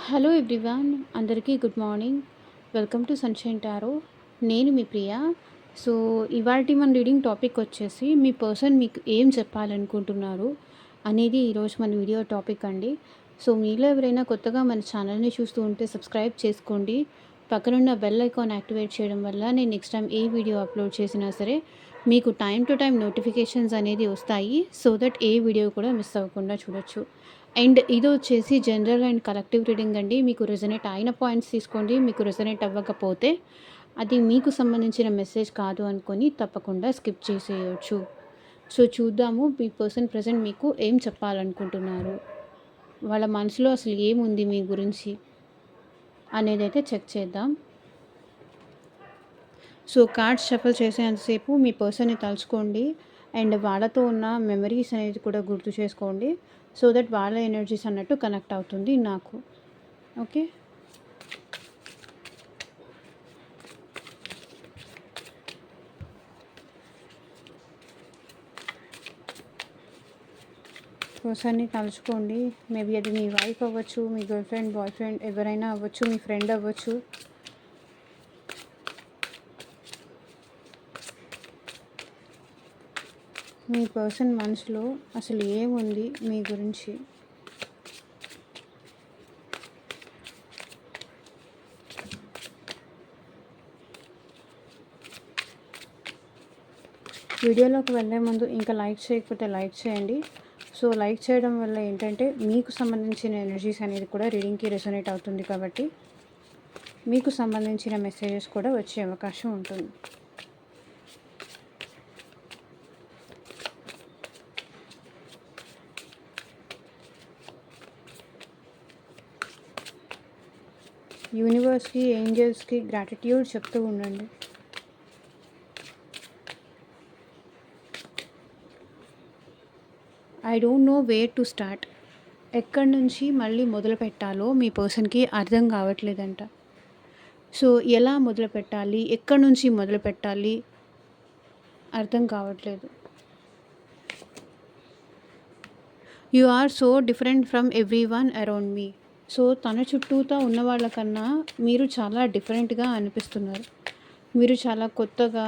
Hello everyone, అందరికీ good morning. Welcome to sunshine tarot. నేను మీ ప్రియ. So, ఇవాల్టి మన రీడింగ్ టాపిక్ వచ్చేసి మీ పర్సన్ మీకు ఏం చెప్పాలనుకుంటున్నారు అనేది ఈరోజు మన వీడియో టాపిక్ అండి. సో, మీలో ఎవరైనా కొత్తగా మన ఛానల్‌ని చూస్తూ ఉంటే సబ్స్క్రైబ్ చేసుకోండి. పక్కనున్న బెల్ ఐకాన్ యాక్టివేట్ చేయడం వల్ల నేను నెక్స్ట్ టైం ఏ వీడియో అప్లోడ్ చేసినా సరే మీకు టైమ్ టు టైమ్ నోటిఫికేషన్స్ అనేది వస్తాయి. సో దట్ ఏ వీడియో కూడా మిస్ అవ్వకుండా చూడొచ్చు. అండ్ ఇది వచ్చేసి జనరల్ అండ్ కలెక్టివ్ రీడింగ్ అండి. మీకు రెజొనేట్ అయిన పాయింట్స్ తీసుకోండి. మీకు రెజొనేట్ అవ్వకపోతే అది మీకు సంబంధించిన మెసేజ్ కాదు అనుకొని తప్పకుండా స్కిప్ చేసేయొచ్చు. సో చూద్దాము మీ పర్సన్ ప్రెజెంట్ మీకు ఏం చెప్పాలనుకుంటున్నారు, వాళ్ళ మనసులో అసలు ఏముంది మీ గురించి అనేదైతే చెక్ చేద్దాం. సో కార్డ్స్ షఫల్ చేసేంతసేపు మీ పర్సన్ని తలుచుకోండి అండ్ వాళ్ళతో ఉన్న మెమరీస్ అనేది కూడా గుర్తు చేసుకోండి. సో దట్ వాళ్ళ ఎనర్జీస్ అన్నట్టు కనెక్ట్ అవుతుంది నాకు. ఓకే, పర్సన్ని తలుచుకోండి. మేబీ అది మీ వైఫ్ అవ్వచ్చు, మీ గర్ల్ ఫ్రెండ్, బాయ్ ఫ్రెండ్, ఎవరైనా అవ్వచ్చు, మీ ఫ్రెండ్ అవ్వచ్చు. మీ పర్సన్ మనసులో అసలు ఏముంది మీ గురించి? వీడియోలోకి వెళ్ళే ముందు ఇంకా లైక్ చేయకపోతే లైక్ చేయండి. సో లైక్ చేయడం వల్ల ఏంటంటే మీకు సంబంధించిన ఎనర్జీస్ అనేది కూడా రీడింగ్కి రెసొనేట్ అవుతుంది కాబట్టి మీకు సంబంధించిన మెసేజెస్ కూడా వచ్చే అవకాశం ఉంటుంది. యూనివర్స్కి, ఏంజల్స్కి గ్రాటిట్యూడ్ చెప్తూ ఉండండి. I don't know where to start. ఎక్కడి నుంచి మళ్ళీ మొదలు పెట్టాలో మీ పర్సన్కి అర్థం కావట్లేదంట. సో ఎలా మొదలు పెట్టాలి, ఎక్కడి నుంచి మొదలు పెట్టాలి అర్థం కావట్లేదు. You are so different from everyone around me. సో తన చుట్టూతా ఉన్న వాళ్ళకన్నా మీరు చాలా డిఫరెంట్గా అనిపిస్తున్నారు. మీరు చాలా కొత్తగా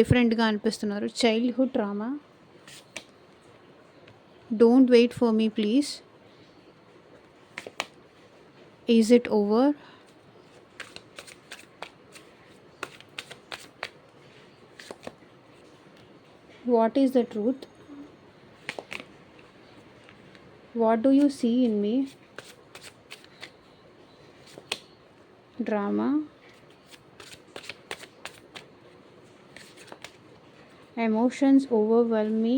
డిఫరెంట్గా అనిపిస్తున్నారు. Childhood trauma. Don't wait for me please. Is it over? What is the truth? What do you see in me? Drama. Emotions overwhelm me.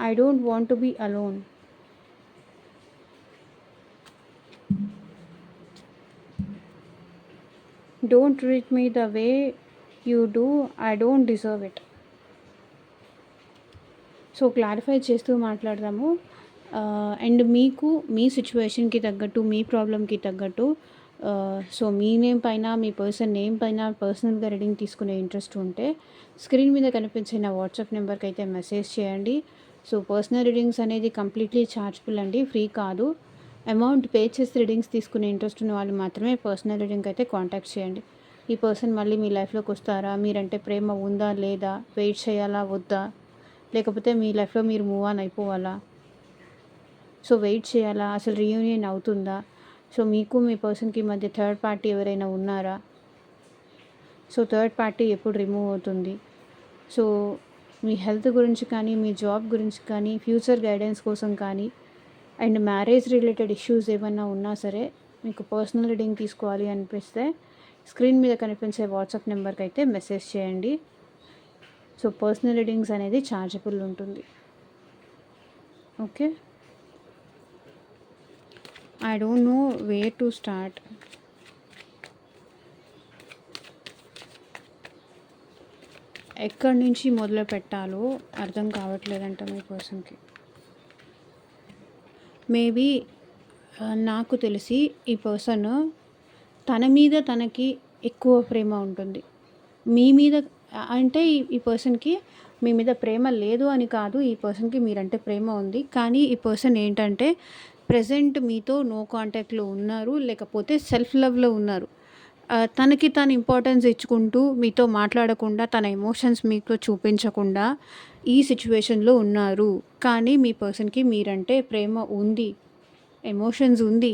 I don't want to be alone. Don't treat me the way you do. I don't deserve it. So clarify చేస్తూ మాట్లాడదాము. And మీకు మీ సిచ్యువేషన్కి తగ్గట్టు, మీ ప్రాబ్లమ్కి తగ్గట్టు, so మీ name పైన, మీ person name పైన పర్సనల్గా reading తీసుకునే ఇంట్రెస్ట్ ఉంటే స్క్రీన్ మీద కనిపించిన వాట్సాప్ నెంబర్కి అయితే మెసేజ్ చేయండి. సో పర్సనల్ రీడింగ్స్ అనేది కంప్లీట్లీ ఛార్జబుల్ అండి, ఫ్రీ కాదు. అమౌంట్ పే చేసి రీడింగ్స్ తీసుకునే ఇంట్రెస్ట్ ఉన్న వాళ్ళు మాత్రమే పర్సనల్ రీడింగ్ అయితే కాంటాక్ట్ చేయండి. ఈ పర్సన్ మళ్ళీ మీ లైఫ్లోకి వస్తారా, మీరంటే ప్రేమ ఉందా లేదా, వెయిట్ చేయాలా వద్దా, లేకపోతే మీ లైఫ్లో మీరు మూవ్ ఆన్ అయిపోవాలా, సో వెయిట్ చేయాలా, అసలు రీయూనియన్ అవుతుందా, సో మీకు మీ పర్సన్కి మధ్య థర్డ్ పార్టీ ఎవరైనా ఉన్నారా, సో థర్డ్ పార్టీ ఎప్పుడు రిమూవ్ అవుతుంది, సో మీ హెల్త్ గురించి కానీ, మీ జాబ్ గురించి కానీ, ఫ్యూచర్ గైడెన్స్ కోసం కానీ, అండ్ మ్యారేజ్ రిలేటెడ్ ఇష్యూస్ ఏమైనా ఉన్నా సరే మీకు పర్సనల్ రీడింగ్ తీసుకోవాలి అనిపిస్తే స్క్రీన్ మీద కనిపించే వాట్సాప్ నెంబర్కి అయితే మెసేజ్ చేయండి. సో పర్సనల్ రీడింగ్స్ అనేది ఛార్జబుల్ ఉంటుంది. Okay, I don't know where to start. ఎక్కడి నుంచి మొదలు పెట్టాలో అర్థం కావట్లేదంట మీ పర్సన్కి. మేబీ నాకు తెలిసి ఈ పర్సన్ తన మీద తనకి ఎక్కువ ప్రేమ ఉంటుంది. మీ మీద అంటే ఈ పర్సన్కి మీ మీద ప్రేమ లేదు అని కాదు. ఈ పర్సన్‌కి మీరంటే ప్రేమ ఉంది. కానీ ఈ పర్సన్ ఏంటంటే ప్రెజెంట్ మీతో నో కాంటాక్ట్‌లో ఉన్నారు. లేకపోతే సెల్ఫ్ లవ్‌లో ఉన్నారు. తనకి తాను ఇంపార్టెన్స్ ఇచ్చుకుంటూ మీతో మాట్లాడకుండా, తన ఎమోషన్స్ మీతో చూపించకుండా ఈ సిట్యుయేషన్‌లో ఉన్నారు. కానీ మీ పర్సన్‌కి మీరంటే ప్రేమ ఉంది. ఎమోషన్స్ ఉంది.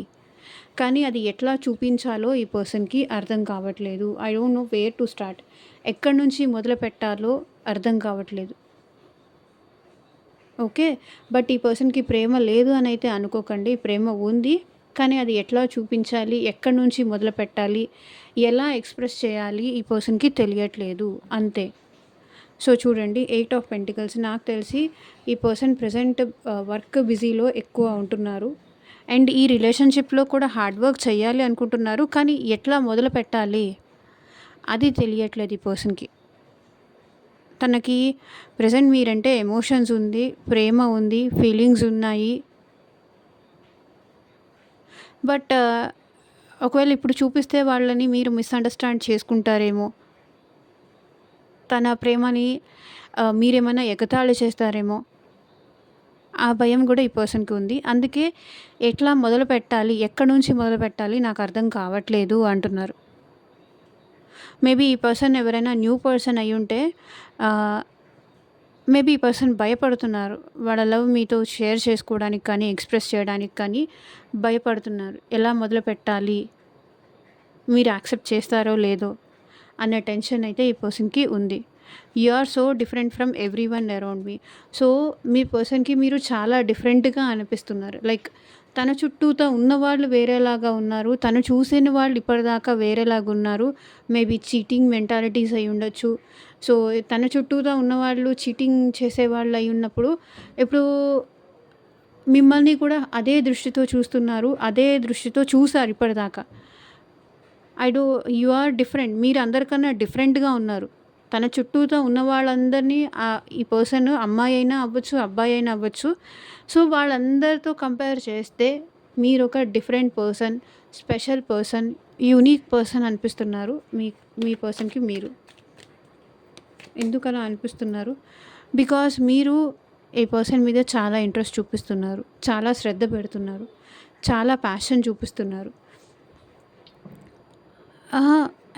కానీ అది ఎట్లా చూపించాలో ఈ పర్సన్‌కి అర్థం కావట్లేదు. I don't know where to start. ఎక్కడి నుంచి మొదలుపెట్టాలో అర్థం కావట్లేదు. ఓకే. బట్ ఈ పర్సన్‌కి ప్రేమ లేదు అనైతే అనుకోకండి. ప్రేమ ఉంది. కానీ అది ఎట్లా చూపించాలి? ఎక్కడి నుంచి మొదలుపెట్టాలి? ఎలా ఎక్స్‌ప్రెస్ చేయాలి? ఈ పర్సన్‌కి తెలియట్లేదు అంతే. సో చూడండి 8 ఆఫ్ పెంటికల్స్ నాకు తెలిసి ఈ పర్సన్ ప్రెజెంట్ వర్క్ బిజీలో ఎక్కువ ఉంటున్నారు. అండ్ ఈ రిలేషన్‌షిప్‌లో కూడా హార్డ్ వర్క్ చేయాలి అనుకుంటున్నారు. కానీ ఎట్లా మొదలుపెట్టాలి? అది తెలియట్లేదు ఈ పర్సన్‌కి. తనకి ప్రెజెంట్ మీరంటే ఎమోషన్స్ ఉంది, ప్రేమ ఉంది, ఫీలింగ్స్ ఉన్నాయి. బట్ ఒకవేళ ఇప్పుడు చూపిస్తే వాళ్ళని మీరు మిస్‌అండర్‌స్టాండ్ చేసుకుంటారేమో. తన ప్రేమని మీరేమైనా ఎగతాళి చేస్తారేమో. ఆ భయం కూడా ఈ పర్సన్‌కి ఉంది. అందుకే ఎట్లా మొదలుపెట్టాలి? ఎక్కడి నుంచి మొదలుపెట్టాలి? నాకు అర్థం కావట్లేదు అంటున్నారు. మేబీ ఈ పర్సన్ ఎవరైనా న్యూ పర్సన్ అయ్యుంటే మేబీ ఈ పర్సన్ భయపడుతున్నారు. వాళ్ళ లవ్ మీతో షేర్ చేసుకోవడానికి కానీ, ఎక్స్‌ప్రెస్ చేయడానికి కానీ భయపడుతున్నారు. ఎలా మొదలుపెట్టాలి? మీరు యాక్సెప్ట్ చేస్తారో లేదో అన్న టెన్షన్ అయితే ఈ పర్సన్‌కి ఉంది. You are so different from everyone around me. So మీ పర్సన్‌కి మీరు చాలా డిఫరెంట్‌గా అనిపిస్తున్నారు. లైక్ తన చుట్టూతా ఉన్నవాళ్ళు వేరేలాగా ఉన్నారు. తను చూసిన వాళ్ళు ఇప్పటిదాకా వేరేలాగా ఉన్నారు. మేబీ చీటింగ్ మెంటాలిటీస్ అయి ఉండొచ్చు. సో తన చుట్టూతా ఉన్నవాళ్ళు చీటింగ్ చేసేవాళ్ళు అయి ఉన్నప్పుడు ఇప్పుడు మిమ్మల్ని కూడా అదే దృష్టితో చూస్తున్నారు. అదే దృష్టితో చూసారు ఇప్పటిదాకా. You are different. మీరు అందరికన్నా డిఫరెంట్‌గా ఉన్నారు. తన చుట్టూతా ఉన్న వాళ్ళందరినీ ఈ పర్సన్ అమ్మాయి అయినా అవ్వచ్చు, అబ్బాయి అయినా అవ్వచ్చు. సో వాళ్ళందరితో కంపేర్ చేస్తే మీరొక different person, special person, unique person అనిపిస్తున్నారు మీ పర్సన్‌కి మీరు. ఎందుకలా అనిపిస్తున్నారు? బికాజ్ మీరు ఈ పర్సన్ మీద చాలా ఇంట్రెస్ట్ చూపిస్తున్నారు. చాలా శ్రద్ధ పెడుతున్నారు. చాలా ప్యాషన్ చూపిస్తున్నారు.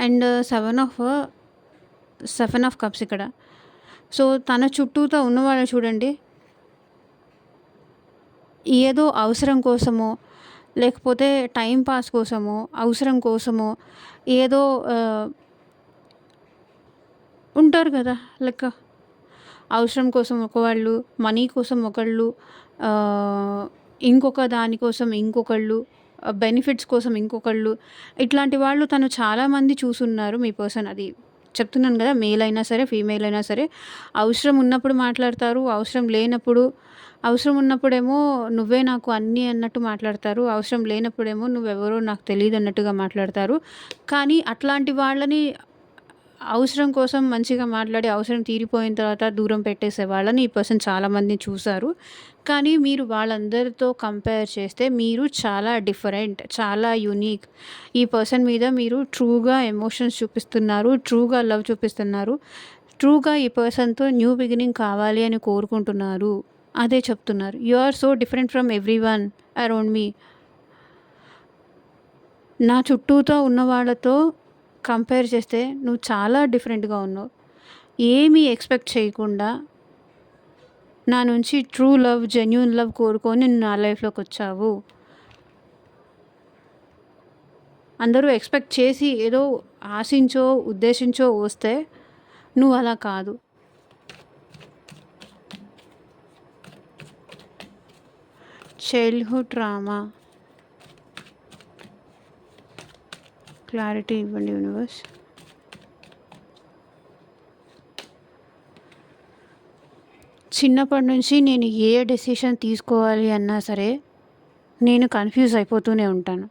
అండ్ 7 ఆఫ్ కప్స్ ఇక్కడ. సో తన చుట్టూతా ఉన్నవాళ్ళు చూడండి. ఏదో అవసరం కోసమో, లేకపోతే టైం పాస్ కోసమో, అవసరం కోసమో ఏదో ఉంటారు కదా! లెక్క అవసరం కోసం ఒకవాళ్ళు, మనీ కోసం ఒకళ్ళు, ఇంకొక దానికోసం ఇంకొకళ్ళు, బెనిఫిట్స్ కోసం ఇంకొకళ్ళు, ఇట్లాంటి వాళ్ళు తను చాలామంది చూసున్నారు మీ పర్సన్. అది చెప్తున్నాను కదా! మేల్ అయినా సరే, ఫీమేల్ అయినా సరే. అవసరం ఉన్నప్పుడు మాట్లాడతారు. అవసరం ఉన్నప్పుడేమో నువ్వే నాకు అన్నీ అన్నట్టు మాట్లాడతారు. అవసరం లేనప్పుడేమో నువ్వెవరో నాకు తెలీదు అన్నట్టుగా మాట్లాడతారు. కానీ అట్లాంటి వాళ్ళని అవసరం కోసం మంచిగా మాట్లాడి, అవసరం తీరిపోయిన తర్వాత దూరం పెట్టేసే వాళ్ళని ఈ పర్సన్ చాలామందిని చూసారు. కానీ మీరు వాళ్ళందరితో కంపేర్ చేస్తే మీరు చాలా డిఫరెంట్, చాలా యూనిక్. ఈ పర్సన్ మీద మీరు ట్రూగా ఎమోషన్స్ చూపిస్తున్నారు. ట్రూగా లవ్ చూపిస్తున్నారు. ట్రూగా ఈ పర్సన్‌తో న్యూ బిగినింగ్ కావాలి అని కోరుకుంటున్నారు. అదే చెప్తున్నారు. You are so different from everyone around me. నా చుట్టూతో ఉన్న వాళ్ళతో కంపేర్ చేస్తే నువ్వు చాలా డిఫరెంట్‌గా ఉన్నావు. ఏమీ ఎక్స్‌పెక్ట్ చేయకుండా నా నుంచి ట్రూ లవ్, జెన్యూన్ లవ్ కోరుకొని నువ్వు నా లైఫ్‌లోకొచ్చావు. అందరూ ఎక్స్‌పెక్ట్ చేసి ఏదో ఆశించో, ఉద్దేశించో వస్తే నువ్వు అలా కాదు. Childhood trauma. క్లారిటీ ఇవ్వండి యూనివర్స్. చిన్నప్పటి నుంచి నేను ఏ డెసిషన్ తీసుకోవాలి అన్నా సరే నేను కన్ఫ్యూజ్ అయిపోతూనే ఉంటాను.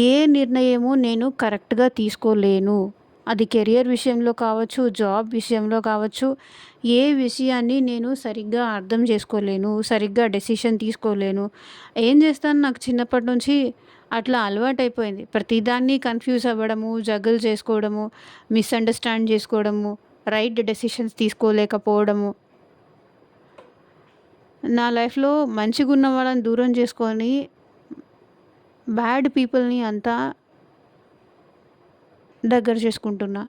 ఏ నిర్ణయము నేను కరెక్ట్‌గా తీసుకోలేను. అది కెరియర్ విషయంలో కావచ్చు, జాబ్ విషయంలో కావచ్చు. ఏ విషయాన్ని నేను సరిగ్గా అర్థం చేసుకోలేను. సరిగ్గా డెసిషన్ తీసుకోలేను. ఏం చేస్తాను, నాకు చిన్నప్పటి నుంచి అట్లా అలవాటైపోయింది. ప్రతిదాన్ని కన్ఫ్యూజ్ అవ్వడము, జగుల్ చేసుకోవడము, మిస్‌అండర్‌స్టాండ్ చేసుకోవడము. రైట్ డెసిషన్స్ తీసుకోలేకపోవడము. నా లైఫ్‌లో మంచిగున్న వాళ్ళని దూరం చేసుకొని, బ్యాడ్ పీపుల్‌ని అంతా దగ్గర చేసుకుంటున్నా.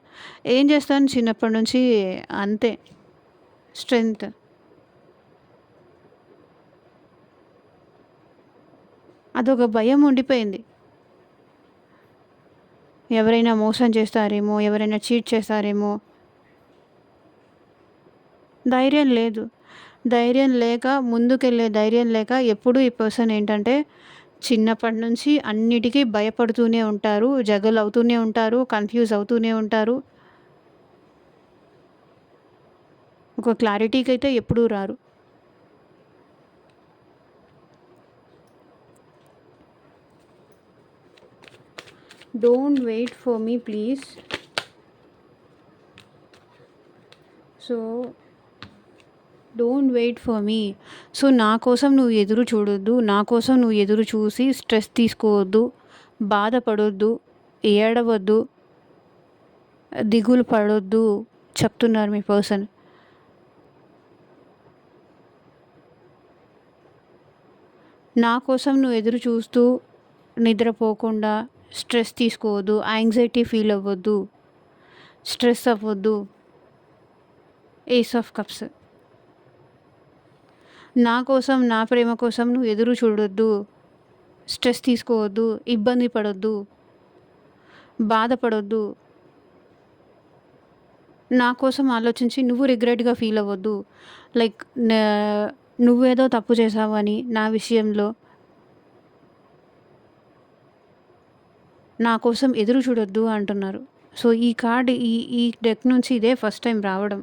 ఏం చేస్తాను, చిన్నప్పటి నుంచి అంతే స్ట్రెంగ్త్. అదొక భయం ఉండిపోయింది. ఎవరైనా మోసం చేస్తారేమో, ఎవరైనా చీట్ చేస్తారేమో. ధైర్యం లేదు. ధైర్యం లేక, ముందుకెళ్ళే ధైర్యం లేక ఎప్పుడూ ఈ పర్సన్ ఏంటంటే చిన్నప్పటి నుంచి అన్నిటికీ భయపడుతూనే ఉంటారు. జగల్ అవుతూనే ఉంటారు. కన్‌ఫ్యూజ్ అవుతూనే ఉంటారు. ఒక క్లారిటీకైతే ఎప్పుడూ రారు. Don't wait for me please. So don't wait for me. So నా కోసం నువ్వు ఎదురు చూడొద్దు. నా కోసం నువ్వు ఎదురు చూసి స్ట్రెస్ తీసుకోవద్దు. బాధపడొద్దు. ఏడవద్దు. దిగులు పడొద్దు చెప్తున్నారు మీ పర్సన్. నా కోసం నువ్వు ఎదురు చూస్తూ నిద్రపోకుండా స్ట్రెస్ తీసుకోవద్దు. యాంగ్జైటీ ఫీల్ అవ్వద్దు. స్ట్రెస్ అవ్వద్దు. Ace of cups. నా కోసం, నా ప్రేమ కోసం నువ్వు ఎదురు చూడొద్దు. స్ట్రెస్ తీసుకోవద్దు. ఇబ్బంది పడొద్దు. బాధపడొద్దు. నా కోసం ఆలోచించి నువ్వు రిగ్రెట్‌గా ఫీల్ అవ్వద్దు. లైక్ నువ్వేదో తప్పు చేశావని నా విషయంలో. నా కోసం ఎదురు చూడొద్దు అంటున్నారు. సో ఈ కార్డ్ ఈ ఈ డెక్ నుంచి ఇదే ఫస్ట్ టైం రావడం.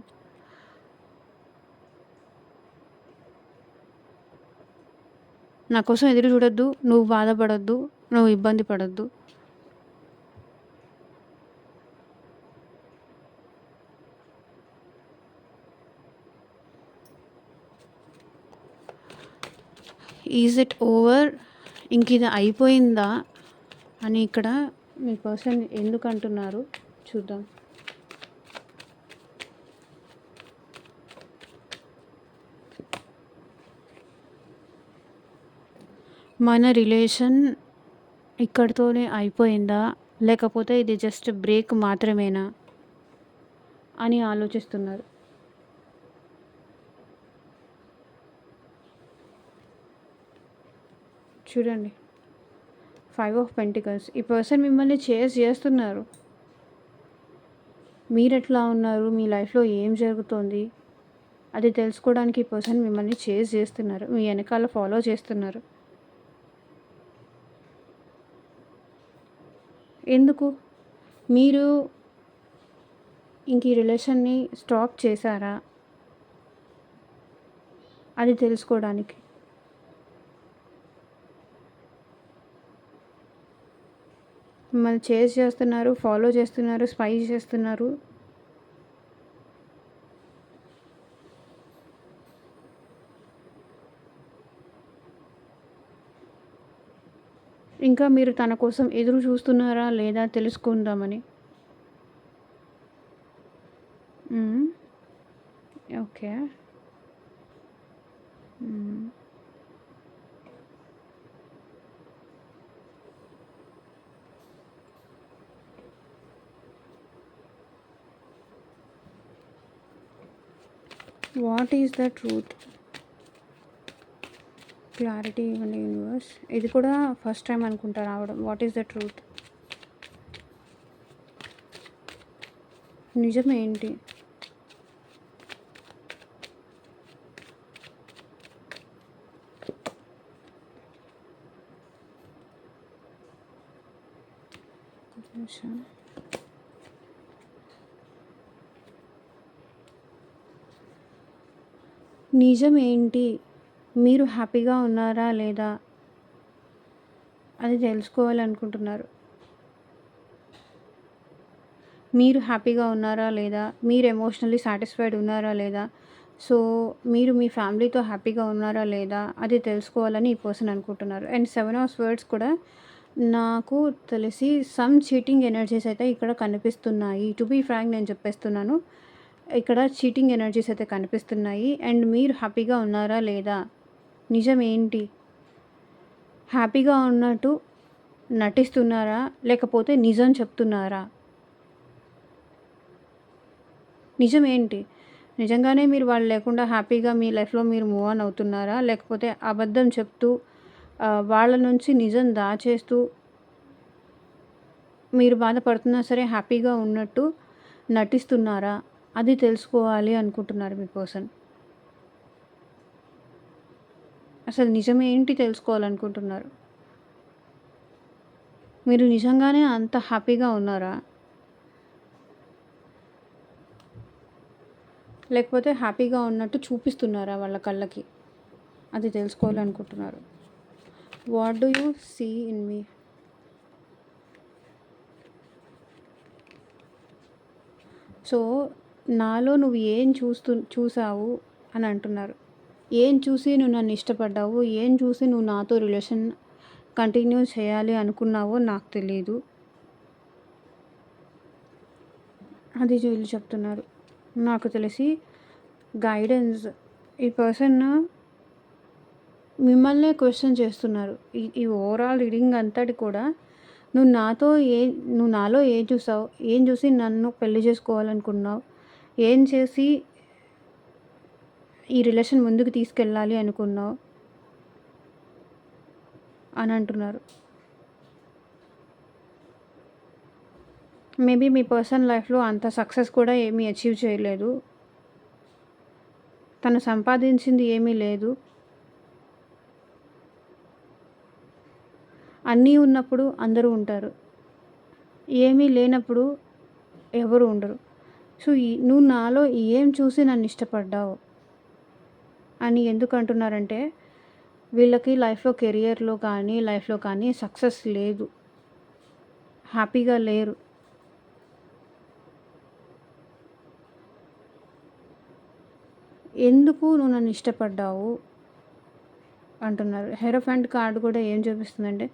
నా కోసం ఎదురు చూడొద్దు. నువ్వు బాధపడొద్దు. నువ్వు ఇబ్బంది పడొద్దు. Is it over? ఇంక ఇది అయిపోయిందా అని ఇక్కడ మీ పర్సన్ ఎందుకు అంటున్నారు చూద్దాం. మన రిలేషన్ ఇక్కడితోనే అయిపోయిందా, లేకపోతే ఇది జస్ట్ బ్రేక్ మాత్రమేనా అని ఆలోచిస్తున్నారు. చూడండి, 5 ఆఫ్ పెంటికల్స్. ఈ పర్సన్ మిమ్మల్ని చేజ్ చేస్తున్నారు. మీరు ఎట్లా ఉన్నారు, మీ లైఫ్లో ఏం జరుగుతోంది అది తెలుసుకోవడానికి ఈ పర్సన్ మిమ్మల్ని చేజ్ చేస్తున్నారు. మీ వెనకాల ఫాలో చేస్తున్నారు. ఎందుకు? మీరు ఇంక ఈ రిలేషన్ని స్టాప్ చేశారా అది తెలుసుకోవడానికి. మిమ్మల్ని చేజ్ చేస్తున్నారు, ఫాలో చేస్తున్నారు, స్పై చేస్తున్నారు. ఇంకా మీరు తన కోసం ఎదురు చూస్తున్నారా లేదా తెలుసుకుందామని. Okay. What is the truth? Clarity ఇవ్వండి యూనివర్స్. ఇది కూడా ఫస్ట్ టైం అనుకుంటా రావడం. What is the truth? నిజమేంటి? నిజమేంటి? మీరు హ్యాపీగా ఉన్నారా లేదా అది తెలుసుకోవాలనుకుంటున్నారు. మీరు హ్యాపీగా ఉన్నారా లేదా, మీరు ఎమోషనల్లీ సాటిస్ఫైడ్ ఉన్నారా లేదా, సో మీరు మీ ఫ్యామిలీతో హ్యాపీగా ఉన్నారా లేదా అది తెలుసుకోవాలని ఈ పర్సన్ అనుకుంటున్నారు. అండ్ 7 ఆఫ్ స్వర్డ్స్ కూడా నాకు తెలిసి సమ్ చీటింగ్ ఎనర్జీస్ అయితే ఇక్కడ కనిపిస్తున్నాయి. టు బీ ఫ్రాంక్ నేను చెప్పేస్తున్నాను. ఇక్కడ చీటింగ్ ఎనర్జీస్ అయితే కనిపిస్తున్నాయి. అండ్ మీరు హ్యాపీగా ఉన్నారా లేదా? నిజం ఏంటి? హ్యాపీగా ఉన్నట్టు నటిస్తున్నారా? లేకపోతే నిజం చెప్తున్నారా? నిజం ఏంటి? నిజంగానే మీరు వాళ్ళు లేకుండా హ్యాపీగా మీ లైఫ్‌లో మీరు మూవ్ ఆన్ అవుతున్నారా? లేకపోతే అబద్ధం చెప్తూ వాళ్ళ నుంచి నిజం దాచేస్తూ మీరు బాధపడుతున్నా సరే హ్యాపీగా ఉన్నట్టు నటిస్తున్నారా? అది తెలుసుకోవాలి అనుకుంటున్నారు మీ పర్సన్. అసలు నిజమేంటి తెలుసుకోవాలనుకుంటున్నారు? మీరు నిజంగానే అంత హ్యాపీగా ఉన్నారా? లేకపోతే హ్యాపీగా ఉన్నట్టు చూపిస్తున్నారా వాళ్ళ కళ్ళకి? అది తెలుసుకోవాలనుకుంటున్నారు. What do you see in me? So, నాలో నువ్వు ఏం చూసావు అని అంటున్నారు. ఏం చూసి నువ్వు నన్ను ఇష్టపడ్డావు? ఏం చూసి నువ్వు నాతో రిలేషన్ కంటిన్యూ చేయాలి అనుకున్నావో నాకు తెలీదు. అది వీళ్ళు చెప్తున్నారు. నాకు తెలిసి గైడెన్స్ ఈ పర్సన్ మిమ్మల్నే క్వెషన్ చేస్తున్నారు. ఈ ఓవరాల్ రీడింగ్ అంతటి కూడా నువ్వు నాలో ఏం చూసావు? ఏం చూసి నన్ను పెళ్లి చేసుకోవాలనుకున్నావు? ఏం చేసి ఈ రిలేషన్ ముందుకు తీసుకెళ్ళాలి అనుకున్నావు? అని అంటున్నారు. మేబీ మీ పర్సన్ లైఫ్‌లో అంత సక్సెస్ కూడా ఏమీ అచీవ్ చేయలేదు. తను సంపాదించింది ఏమీ లేదు. అన్నీ ఉన్నప్పుడు అందరూ ఉంటారు. ఏమీ లేనప్పుడు ఎవరు ఉండరు. సో, నువ్వు నాలో ఏం చూసి నన్ను ఇష్టపడ్డావు అని ఎందుకు అంటున్నారంటే, వీళ్ళకి లైఫ్‌లో కెరియర్‌లో కానీ, లైఫ్‌లో కానీ సక్సెస్ లేదు. హ్యాపీగా లేరు. ఎందుకు నువ్వు నన్ను ఇష్టపడ్డావు అంటున్నారు. హెరోఫాంట్ కార్డ్ కూడా ఏం చూపిస్తుందంటే,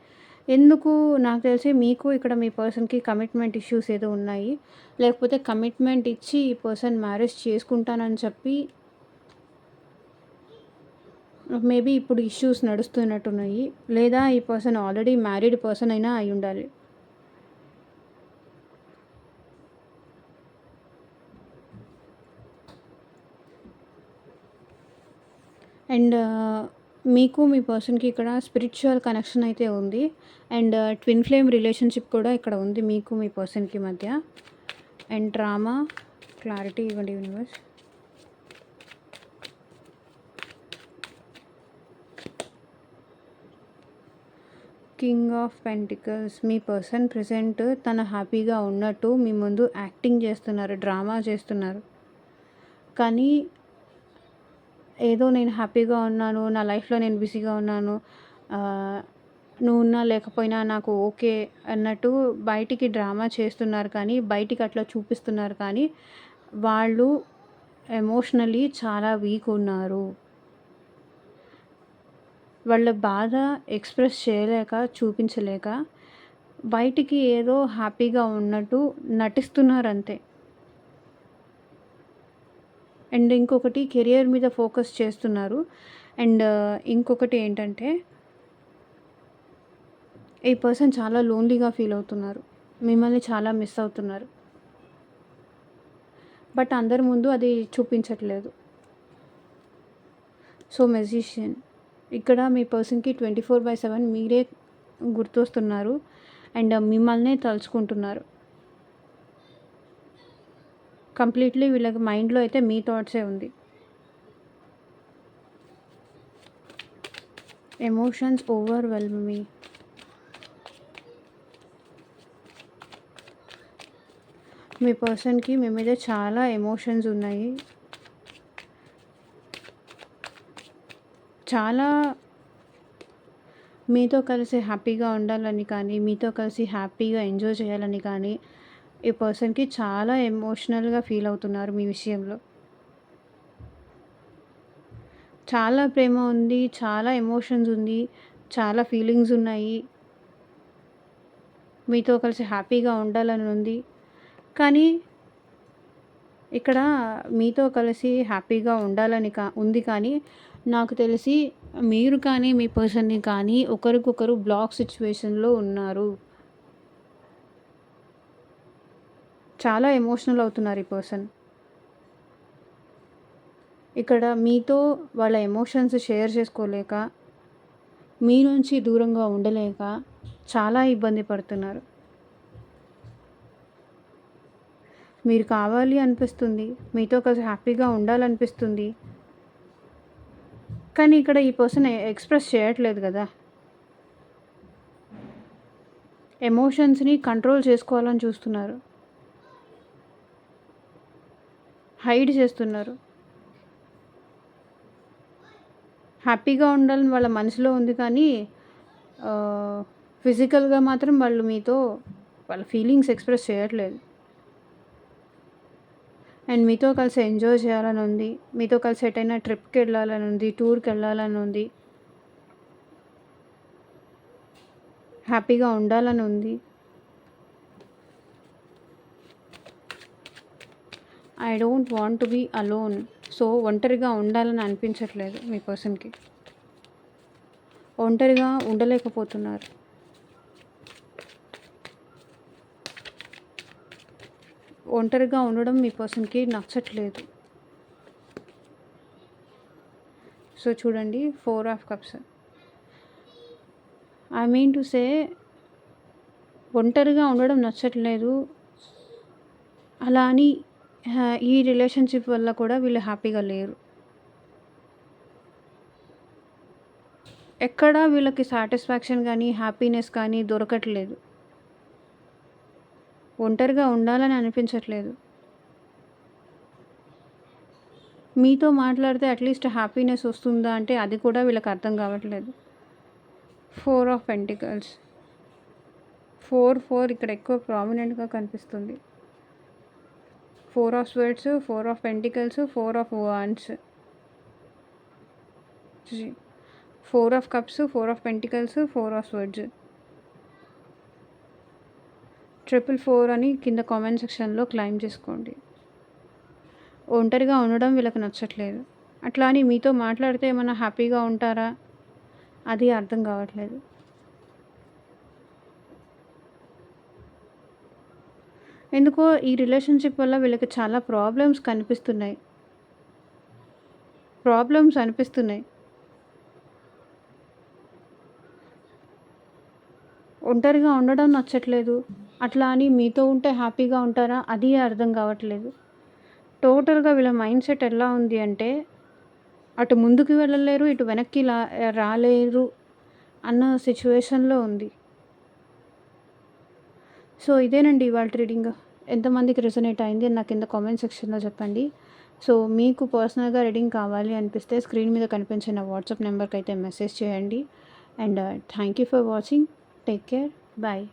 ఎందుకు నాకు తెలిసి మీకు ఇక్కడ మీ పర్సన్‌కి కమిట్మెంట్ ఇష్యూస్ ఏదో ఉన్నాయి. లేకపోతే కమిట్మెంట్ ఇచ్చి ఈ పర్సన్ మ్యారేజ్ చేసుకుంటానని చెప్పి మేబీ ఇప్పుడు ఇష్యూస్ నడుస్తున్నట్టున్నాయి. లేదా ఈ పర్సన్ ఆల్రెడీ మ్యారీడ్ పర్సన్ అయినా అయి ఉండాలి. అండ్ మీకు మీ పర్సన్‌కి ఇక్కడ స్పిరిచువల్ కనెక్షన్ అయితే ఉంది. అండ్ ట్విన్ ఫ్లేమ్ రిలేషన్‌షిప్ కూడా ఇక్కడ ఉంది మీకు మీ పర్సన్‌కి మధ్య. అండ్ డ్రామా క్లారిటీ ఇవ్వండి universe. King of pentacles me person present తన హ్యాపీగా ఉన్నట్టు మీ ముందు యాక్టింగ్ చేస్తున్నారు, డ్రామా చేస్తున్నారు. కానీ ఏదో నేను హ్యాపీగా ఉన్నాను, నా లైఫ్‌లో నేను బిజీగా ఉన్నాను, నువ్వు ఉన్నా లేకపోయినా నాకు ఓకే అన్నట్టు బయటికి డ్రామా చేస్తున్నారు. కానీ బయటికి అట్లా చూపిస్తున్నారు. కానీ వాళ్ళు ఎమోషనల్లీ చాలా వీక్ ఉన్నారు. వాళ్ళ బాధ ఎక్స్‌ప్రెస్ చేయలేక, చూపించలేక బయటికి ఏదో హ్యాపీగా ఉన్నట్టు నటిస్తున్నారంతే. అండ్ ఇంకొకటి కెరియర్ మీద ఫోకస్ చేస్తున్నారు. అండ్ ఇంకొకటి ఏంటంటే ఈ పర్సన్ చాలా లోన్లీగా ఫీల్ అవుతున్నారు. మిమ్మల్ని చాలా మిస్ అవుతున్నారు. బట్ అందరి ముందు అది చూపించట్లేదు. సో మెజిషియన్ ఇక్కడ మీ పర్సన్‌కి 24/7 మీరే గుర్తొస్తున్నారు. అండ్ మిమ్మల్నే తలుచుకుంటున్నారు. కంప్లీట్లీ వీళ్ళకి మైండ్‌లో అయితే మీ థాట్సే ఉంది. ఎమోషన్స్ ఓవర్‌వెల్మ్ మీ. మీ పర్సన్‌కి మీ మీద చాలా ఎమోషన్స్ ఉన్నాయి. చాలా మీతో కలిసి హ్యాపీగా ఉండాలని కానీ, మీతో కలిసి హ్యాపీగా ఎంజాయ్ చేయాలని కానీ ఈ పర్సన్‌కి చాలా ఎమోషనల్‌గా ఫీల్ అవుతున్నారు మీ విషయంలో. చాలా ప్రేమ ఉంది, చాలా ఎమోషన్స్ ఉంది, చాలా ఫీలింగ్స్ ఉన్నాయి. మీతో కలిసి హ్యాపీగా ఉండాలని ఉంది. కానీ ఇక్కడ మీతో కలిసి హ్యాపీగా ఉండాలని ఉంది కానీ, నాకు తెలిసి మీరు కానీ, మీ పర్సన్‌ని కానీ ఒకరికొకరు బ్లాక్ సిట్యుయేషన్‌లో ఉన్నారు. చాలా ఎమోషనల్ అవుతున్నారు ఈ పర్సన్. ఇక్కడ మీతో వాళ్ళ ఎమోషన్స్ షేర్ చేసుకోలేక, మీ నుంచి దూరంగా ఉండలేక చాలా ఇబ్బంది పడుతున్నారు. మీరు కావాలి అనిపిస్తుంది. మీతో కలిసి హ్యాపీగా ఉండాలనిపిస్తుంది. కానీ ఇక్కడ ఈ పర్సన్ ఎక్స్‌ప్రెస్ చేయట్లేదు గదా! ఎమోషన్స్‌ని కంట్రోల్ చేసుకోవాలని చూస్తున్నారు. హైడ్ చేస్తున్నారు. హ్యాపీగా ఉండాలని వాళ్ళ మనసులో ఉంది కానీ ఫిజికల్‌గా మాత్రం వాళ్ళు మీతో వాళ్ళ ఫీలింగ్స్ ఎక్స్‌ప్రెస్ చేయట్లేదు. అండ్ మీతో కలిసి ఎంజాయ్ చేయాలని ఉంది. మీతో కలిసి ఎటైనా ట్రిప్‌కెళ్ళాలని ఉంది. టూర్‌కెళ్ళాలని ఉంది. హ్యాపీగా ఉండాలని ఉంది. I don't want to be alone. So, ఒంటరిగా ఉండాలని అనిపించట్లేదు మీ పర్సన్‌కి. ఒంటరిగా ఉండలేకపోతున్నారు. ఒంటరిగా ఉండడం మీ పర్సన్‌కి నచ్చట్లేదు. సో, చూడండి 4 of cups. I mean to say ఒంటరిగా ఉండడం నచ్చట్లేదు. అలా అని ఈ రిలేషన్‌షిప్ వల్ల కూడా వీళ్ళు హ్యాపీగా లేరు. ఎక్కడా వీళ్ళకి సాటిస్ఫాక్షన్ కానీ, హ్యాపీనెస్ కానీ దొరకట్లేదు. ఒంటరిగా ఉండాలని అనిపించట్లేదు. మీతో మాట్లాడితే అట్‌లీస్ట్ హ్యాపీనెస్ వస్తుందా అంటే అది కూడా వీళ్ళకి అర్థం కావట్లేదు. 4 ఆఫ్ పెంటికల్స్. 4 ఇక్కడ ఎక్కువ ప్రామినెంట్‌గా కనిపిస్తుంది. 4 of swords, 4 of pentacles, 4 of wands. 4 of cups, 4 of pentacles, 4 of swords. 444 అని కింద కామెంట్ సెక్షన్‌లో క్లెయిమ్ చేసుకోండి. ఒంటరిగా ఉండడం వీళ్ళకి నచ్చట్లేదు. అట్లా అని మీతో మాట్లాడితే ఏమన్నా హ్యాపీగా ఉంటారా? అది అర్థం కావట్లేదు. ఎందుకో ఈ రిలేషన్‌షిప్ వల్ల వీళ్ళకి చాలా ప్రాబ్లమ్స్ అనిపిస్తున్నాయి. ఒంటరిగా ఉండడం నచ్చట్లేదు. అట్లా అని మీతో ఉంటే హ్యాపీగా ఉంటారా? అది అర్థం కావట్లేదు. టోటల్‌గా వీళ్ళ మైండ్ సెట్ ఎలా ఉంది అంటే, అటు ముందుకు వెళ్ళలేరు, ఇటు వెనక్కి రాలేరు అన్న సిచ్యువేషన్‌లో ఉంది. సో, ఇదేనండి ఇవాల్టి రీడింగ్. ఎంతమందికి రెసొనేట్ అయింది అని నాకు కింద కామెంట్ సెక్షన్‌లో చెప్పండి. సో, మీకు పర్సనల్‌గా రీడింగ్ కావాలి అనిపిస్తే స్క్రీన్ మీద కనిపించే నా వాట్సాప్ నెంబర్‌కి అయితే మెసేజ్ చేయండి. And thank you for watching. Take care. Bye.